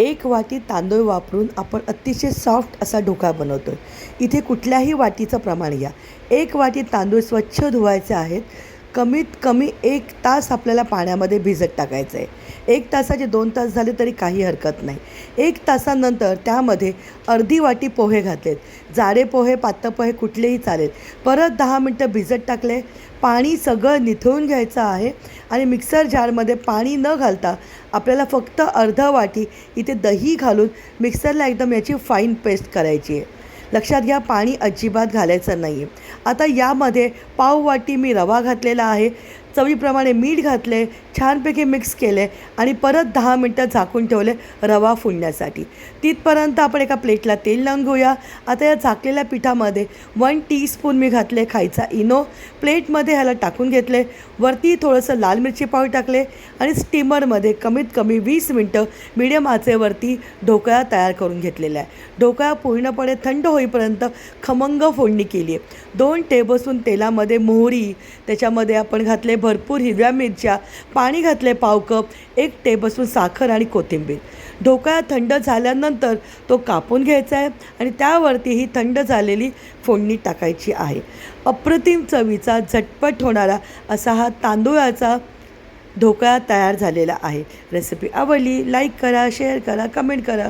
एक वाटी तांदूळ वापरून आपण अतिशय सॉफ्ट असा ढोकळा बनवतो आहे। इथे कुठल्याही वाटीचं प्रमाण घ्या। एक वाटी तांदूळ स्वच्छ धुवायचे आहेत। कमीत कमी 1 तास आपल्याला पाण्यामध्ये भिजत टाकायचं आहे। 1 तासाचे 2 तास झाले तरी काही हरकत नाही। 1 तासानंतर त्यामध्ये अर्धी वाटी पोहे घातलेत। जाडे पोहे, पातळ पोहे कुठलेही चालेल। परत 10 मिनटं भिजत टाकले। पाणी सगळं निथळून घ्यायचं आहे आणि मिक्सर जारमध्ये पाणी न घालता आपल्याला फक्त अर्धा वाटी इथे दही घालून मिक्सरला एकदम याची फाईन पेस्ट करायची आहे। लक्षात घ्या, पाणी अजिबात घालायचं नाही आहे। आता यामध्ये पाव वाटी मी रवा घातलेला आहे। चवीप्रमाणे मीठ घातले, छानपैकी मिक्स केले आणि परत 10 मिनटं झाकून ठेवले रवा फुलण्यासाठी। तिथपर्यंत आपण एका प्लेटला तेल लावून घेऊया। आता या झाकलेल्या पिठामध्ये 1 टीस्पून मी घातले खायचा इनो। प्लेटमध्ये ह्याला टाकून घेतले। वरती थोडंसं लाल मिरची पावडर टाकले आणि स्टीमरमध्ये कमीत कमी 20 मिनटं मीडियम आचेवरती ढोकळा तयार करून घेतलेला आहे। ढोकळा पूर्णपणे थंड होईपर्यंत खमंग फोडणी केली आहे। 2 टेबलस्पून तेलामध्ये मोहरी, त्याच्यामध्ये आपण घातले भरपूर हिरव्या मिरच्या, पाणी घातले पाव कप, 1 टेबलस्पून साखर आणि कोथिंबीर। ढोकळा थंड झाल्यानंतर तो कापून घ्यायचा आहे आणि त्यावरती ही थंड झालेली फोडणी टाकायची आहे। अप्रतिम चवीचा, झटपट होणारा असा हा तांदूळाचा ढोकळा तयार झालेला आहे। रेसिपी आवडली, लाईक करा, शेअर करा, कमेंट करा।